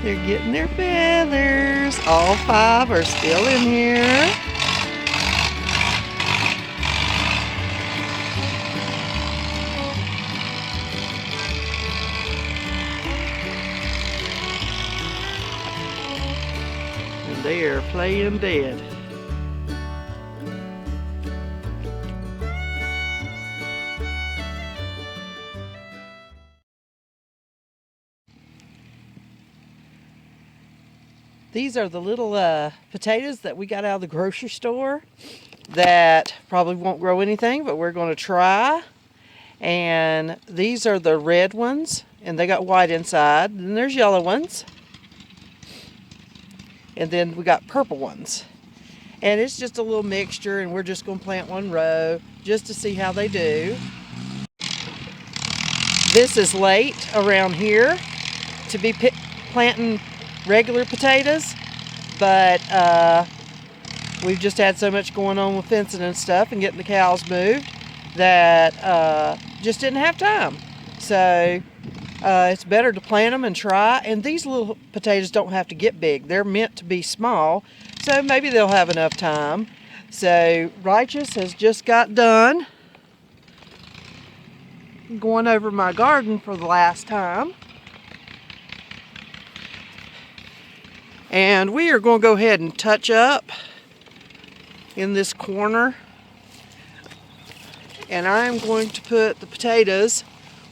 They're getting their feathers. All 5 are still in here. And they are playing dead. These are the little potatoes that we got out of the grocery store that probably won't grow anything, but we're going to try. And these are the red ones, and they got white inside. And there's yellow ones. And then we got purple ones. And it's just a little mixture, and we're just going to plant 1 row just to see how they do. This is late around here to be planting regular potatoes, but we've just had so much going on with fencing and stuff and getting the cows moved that just didn't have time. So it's better to plant them and try. And these little potatoes don't have to get big. They're meant to be small, so maybe they'll have enough time. So Righteous has just got done going over my garden for the last time. And we are going to go ahead and touch up in this corner. And I'm going to put the potatoes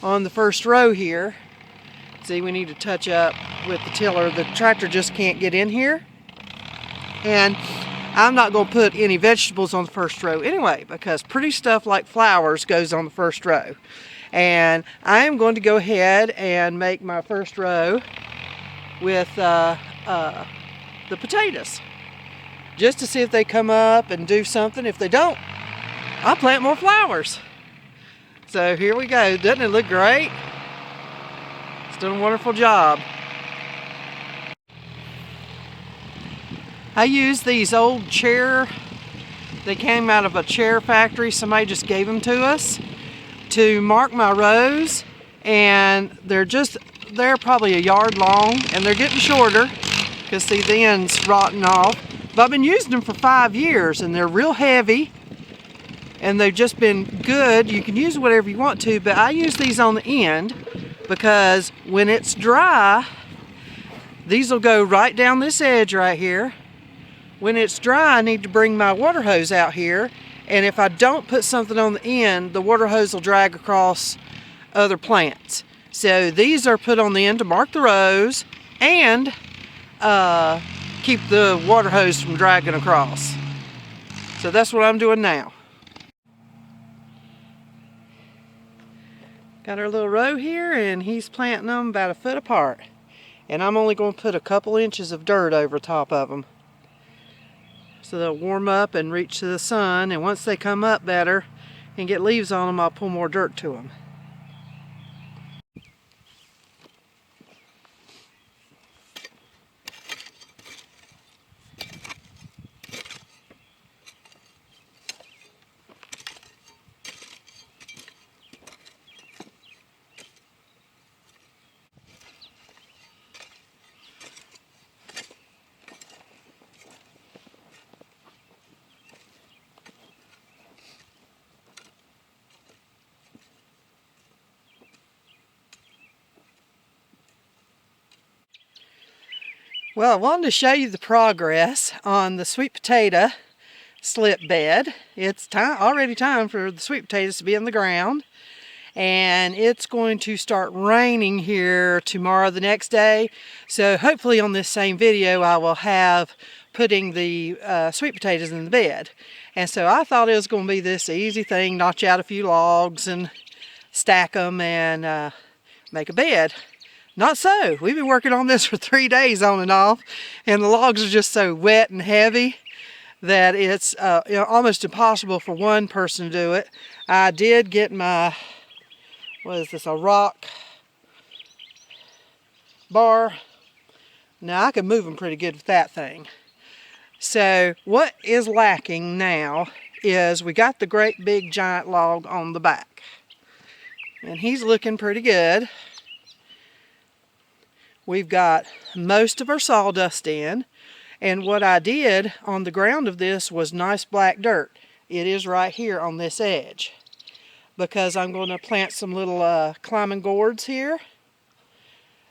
on the first row here. See, we need to touch up with the tiller. The tractor just can't get in here. And I'm not going to put any vegetables on the first row anyway, because pretty stuff like flowers goes on the first row. And I am going to go ahead and make my first row with the potatoes, just to see if they come up and do something. If they don't, I'll plant more flowers. So here we go. Doesn't it look great? It's done a wonderful job. I use these old chair, they came out of a chair factory, somebody just gave them to us, to mark my rows, and they're probably 1 yard long, and they're getting shorter because see, the end's rotting off. But I've been using them for 5 years, and they're real heavy, and they've just been good. You can use whatever you want to, but I use these on the end because when it's dry, these will go right down this edge right here. When it's dry, I need to bring my water hose out here, and if I don't put something on the end, the water hose will drag across other plants. So these are put on the end to mark the rows and keep the water hose from dragging across. So that's what I'm doing now. Got our little row here, and he's planting them about 1 foot apart. And I'm only going to put a couple inches of dirt over top of them, so they'll warm up and reach to the sun. And once they come up better and get leaves on them, I'll pull more dirt to them. Well, I wanted to show you the progress on the sweet potato slip bed. It's already time for the sweet potatoes to be in the ground. And it's going to start raining here tomorrow, the next day. So hopefully on this same video I will have putting the sweet potatoes in the bed. And so I thought it was going to be this easy thing, notch out a few logs and stack them and make a bed. Not so. We've been working on this for 3 days on and off, and the logs are just so wet and heavy that it's almost impossible for one person to do it. I did get my, what is this, a rock bar. Now I can move them pretty good with that thing. So what is lacking now is we got the great big giant log on the back, and he's looking pretty good. we've got most of our sawdust in. And what I did on the ground of this was nice black dirt. It is right here on this edge, because I'm going to plant some little climbing gourds here.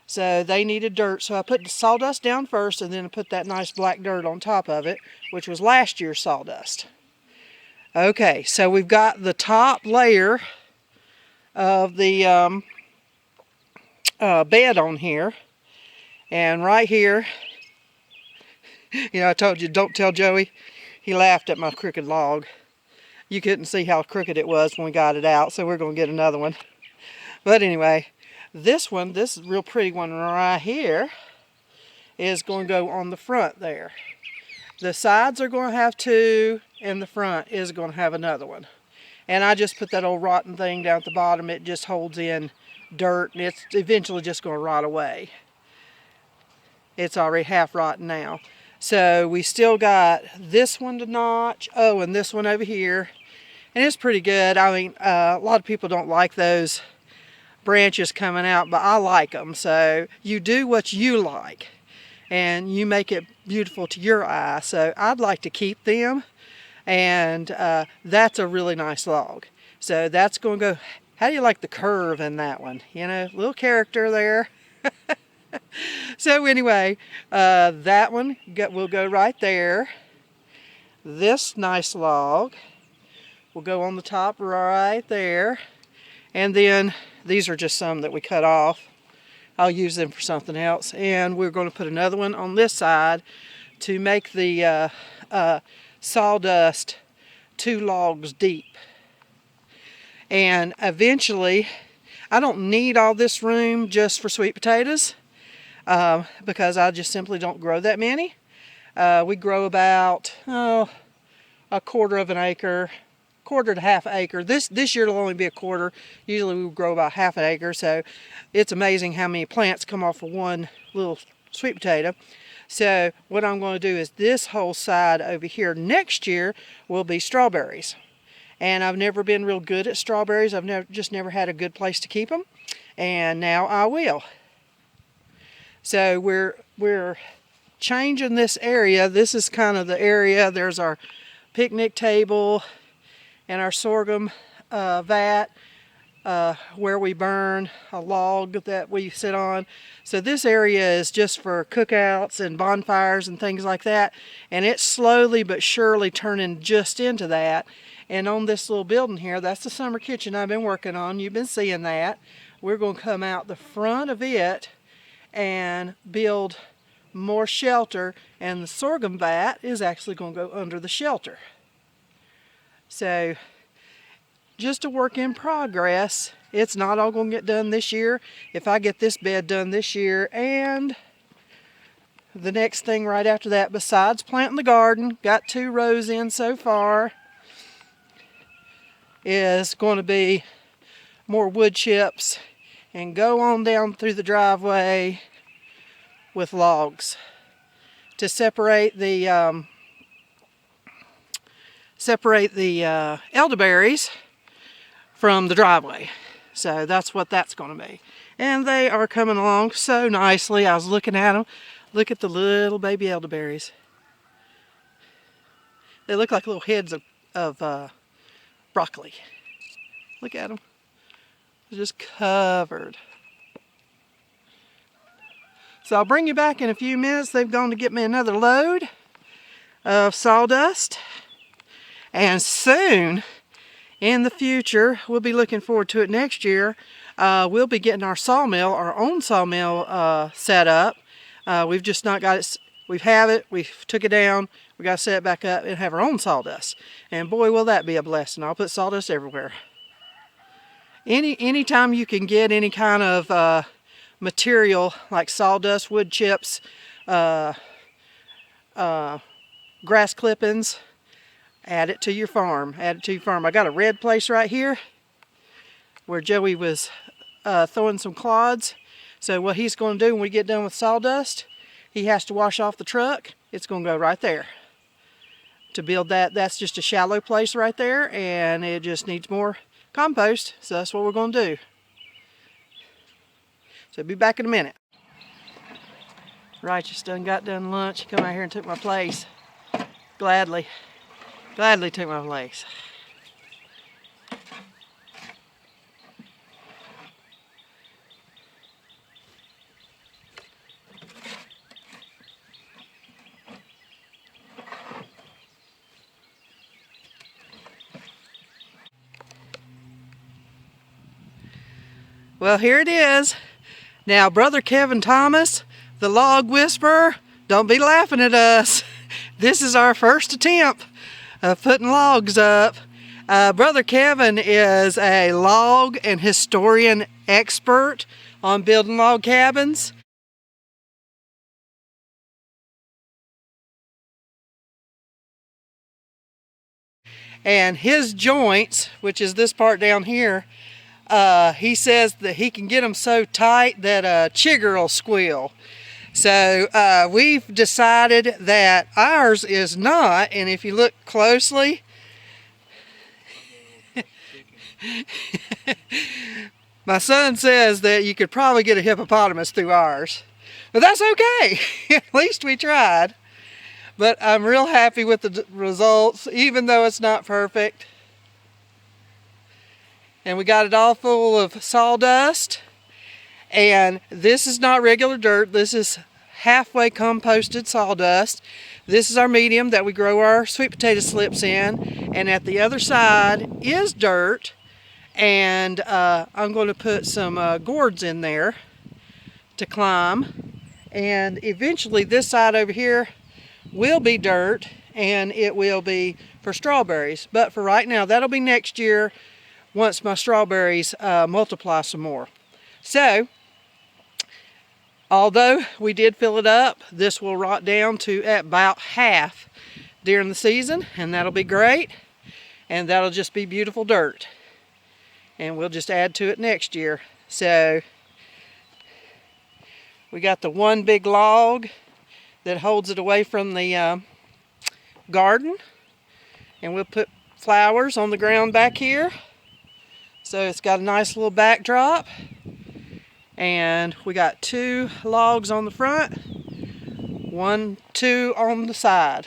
So they needed dirt, so I put the sawdust down first, and then I put that nice black dirt on top of it, which was last year's sawdust. Okay, so we've got the top layer of the bed on here, and right here, you know, I told you don't tell Joey. He laughed at my crooked log. You couldn't see how crooked it was when we got it out, so we're going to get another one. But anyway, this one, this real pretty one right here, is going to go on the front there. The sides are going to have two, and the front is going to have another one. And I just put that old rotten thing down at the bottom. It just holds in dirt, and it's eventually just going to rot away. It's already half rotten now. So we still got this one to notch. Oh, and this one over here. And it's pretty good. I mean, a lot of people don't like those branches coming out, but I like them. So you do what you like, and you make it beautiful to your eye. So I'd like to keep them, and that's a really nice log. So that's going to go. How do you like the curve in that one? You know, little character there. So anyway, that one will go right there. This nice log will go on the top right there. And then these are just some that we cut off. I'll use them for something else. And we're going to put another one on this side to make the sawdust 2 logs deep. And eventually, I don't need all this room just for sweet potatoes, because I just simply don't grow that many. We grow about a quarter of an acre, quarter to half acre. This year it'll only be a quarter. Usually we grow about half an acre, so it's amazing how many plants come off of one little sweet potato. So what I'm going to do is this whole side over here next year will be strawberries. And I've never been real good at strawberries. I've just never had a good place to keep them, and now I will. So we're changing this area. This is kind of the area. There's our picnic table and our sorghum vat where we burn a log that we sit on. So this area is just for cookouts and bonfires and things like that. And it's slowly but surely turning just into that. And on this little building here, that's the summer kitchen I've been working on. You've been seeing that. We're going to come out the front of it and build more shelter, and the sorghum vat is actually going to go under the shelter. So just a work in progress. It's not all going to get done this year. If I get this bed done this year, and the next thing right after that, besides planting the garden, got 2 rows in so far, is going to be more wood chips and go on down through the driveway with logs to separate the elderberries from the driveway. So that's what that's going to be. And they are coming along so nicely. I was looking at them. Look at the little baby elderberries. They look like little heads of broccoli. Look at them. They're just covered. So I'll bring you back in a few minutes. They've gone to get me another load of sawdust. And soon, in the future, we'll be looking forward to it next year, we'll be getting our sawmill, our own sawmill set up. We've just not got it. We have it. We took it down. We got to set it back up and have our own sawdust. And boy, will that be a blessing. I'll put sawdust everywhere. Anytime you can get any kind of material like sawdust, wood chips, grass clippings, add it to your farm. Add it to your farm. I got a red place right here where Joey was throwing some clods. So what he's going to do when we get done with sawdust, he has to wash off the truck. It's going to go right there. To build that, that's just a shallow place right there, and it just needs more compost. So that's what we're going to do. So be back in a minute. Righteous done got done lunch. He come out here and took my place. Gladly took my place. Well, here it is. Now, Brother Kevin Thomas, the log whisperer, don't be laughing at us. This is our first attempt of putting logs up. Brother Kevin is a log and historian expert on building log cabins. And his joints, which is this part down here, he says that he can get them so tight that a chigger will squeal. So we've decided that ours is not, and if you look closely, my son says that you could probably get a hippopotamus through ours. But that's okay. At least we tried. But I'm real happy with the results, even though it's not perfect. And we got it all full of sawdust. And this is not regular dirt. This is halfway composted sawdust. This is our medium that we grow our sweet potato slips in. And at the other side is dirt. And I'm going to put some gourds in there to climb. And eventually this side over here will be dirt, and it will be for strawberries. But for right now, that'll be next year once my strawberries multiply some more. So, although we did fill it up, this will rot down to about half during the season, and that'll be great. And that'll just be beautiful dirt. And we'll just add to it next year. So, we got the one big log that holds it away from the garden. And we'll put flowers on the ground back here. So it's got a nice little backdrop. And we got 2 logs on the front, 2 on the side.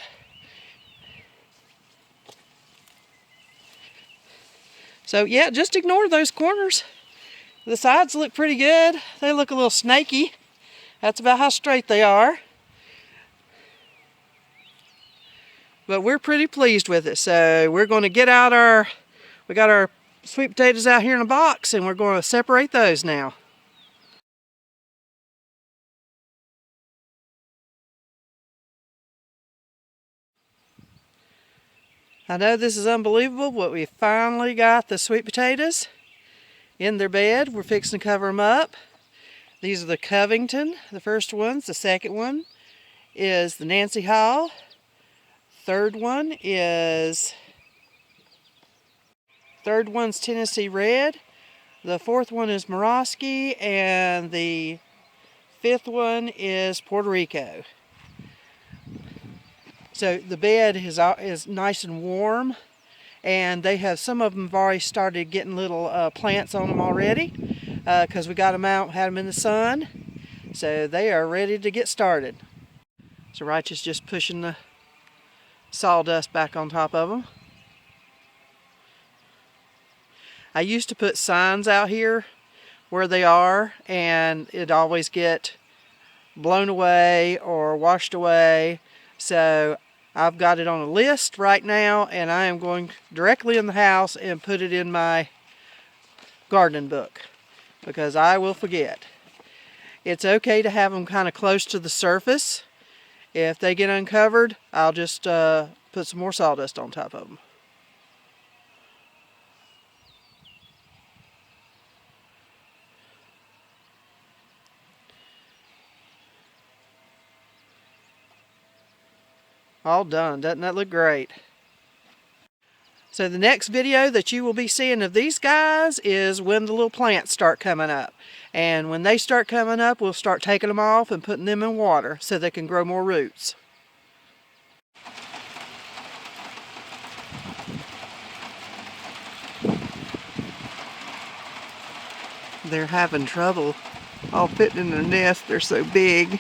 So yeah, just ignore those corners. The sides look pretty good. They look a little snaky. That's about how straight they are. But we're pretty pleased with it. So we're going to get out we got our sweet potatoes out here in a box, and we're going to separate those now. I know this is unbelievable, but we finally got the sweet potatoes in their bed. We're fixing to cover them up. These are the Covington, the first ones. The second one is the Nancy Hall. Third one's Tennessee Red. The fourth one is Morosky, and the fifth one is Puerto Rico. So the bed is nice and warm, and they have, some of them have already started getting little plants on them already, because we got them out, had them in the sun, so they are ready to get started. So Righteous just pushing the sawdust back on top of them. I used to put signs out here where they are, and it'd always get blown away or washed away. So I've got it on a list right now, and I am going directly in the house and put it in my gardening book, because I will forget. It's okay to have them kind of close to the surface. If they get uncovered, I'll just put some more sawdust on top of them. All done. Doesn't that look great? So the next video that you will be seeing of these guys is when the little plants start coming up. And when they start coming up, we'll start taking them off and putting them in water so they can grow more roots. They're having trouble all fitting in their nest. They're so big.